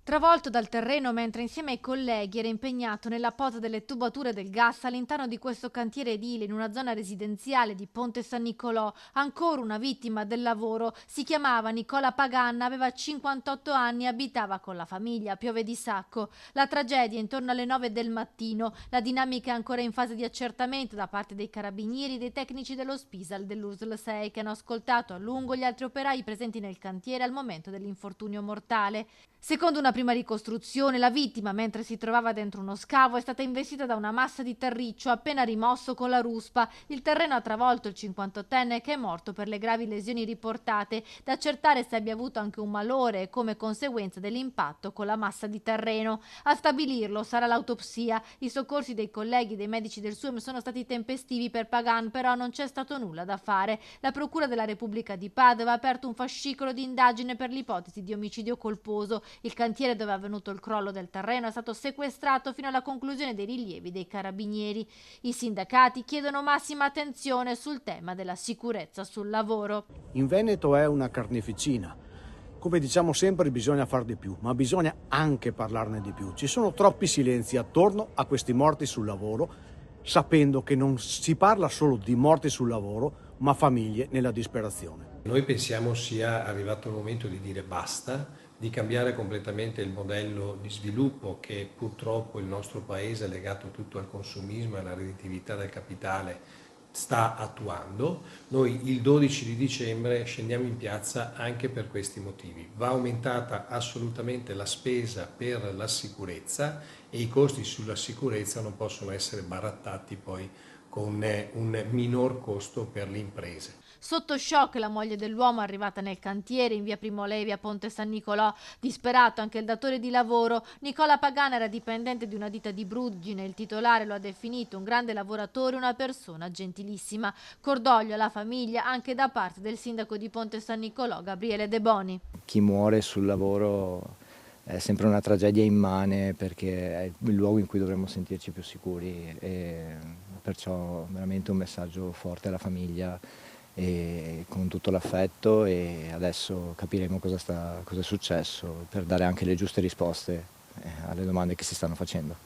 Travolto dal terreno mentre insieme ai colleghi era impegnato nella posa delle tubature del gas all'interno di questo cantiere edile in una zona residenziale di Ponte San Nicolò, ancora una vittima del lavoro, si chiamava Nicola Paganna, aveva 58 anni e abitava con la famiglia a Piove di Sacco. La tragedia intorno alle 9 del mattino, la dinamica è ancora in fase di accertamento da parte dei carabinieri e dei tecnici dello Spisal dell'USL 6 che hanno ascoltato a lungo gli altri operai presenti nel cantiere al momento dell'infortunio mortale. Secondo una prima ricostruzione, la vittima, mentre si trovava dentro uno scavo, è stata investita da una massa di terriccio appena rimosso con la ruspa. Il terreno ha travolto il 58enne che è morto per le gravi lesioni riportate, da accertare se abbia avuto anche un malore come conseguenza dell'impatto con la massa di terreno. A stabilirlo sarà l'autopsia. I soccorsi dei colleghi dei medici del SUEM sono stati tempestivi per Pagan, però non c'è stato nulla da fare. La Procura della Repubblica di Padova ha aperto un fascicolo di indagine per l'ipotesi di omicidio colposo. Il cantiere dove è avvenuto il crollo del terreno è stato sequestrato fino alla conclusione dei rilievi dei carabinieri. I sindacati chiedono massima attenzione sul tema della sicurezza sul lavoro. In Veneto è una carneficina. Come diciamo sempre, bisogna far di più, ma bisogna anche parlarne di più. Ci sono troppi silenzi attorno a questi morti sul lavoro, sapendo che non si parla solo di morti sul lavoro, ma famiglie nella disperazione. Noi pensiamo sia arrivato il momento di dire basta, di cambiare completamente il modello di sviluppo che purtroppo il nostro paese, legato tutto al consumismo e alla redditività del capitale, sta attuando. Noi il 12 di dicembre scendiamo in piazza anche per questi motivi. Va aumentata assolutamente la spesa per la sicurezza e i costi sulla sicurezza non possono essere barattati poi con un minor costo per le imprese. Sotto shock la moglie dell'uomo arrivata nel cantiere in via Primo Levi a Ponte San Nicolò. Disperato anche il datore di lavoro. Nicola Pagana era dipendente di una ditta di Brugine. Il titolare lo ha definito un grande lavoratore, una persona gentilissima. Cordoglio alla famiglia anche da parte del sindaco di Ponte San Nicolò, Gabriele De Boni. Chi muore sul lavoro è sempre una tragedia immane perché è il luogo in cui dovremmo sentirci più sicuri e perciò veramente un messaggio forte alla famiglia e con tutto l'affetto, e adesso capiremo cosa è successo per dare anche le giuste risposte alle domande che si stanno facendo.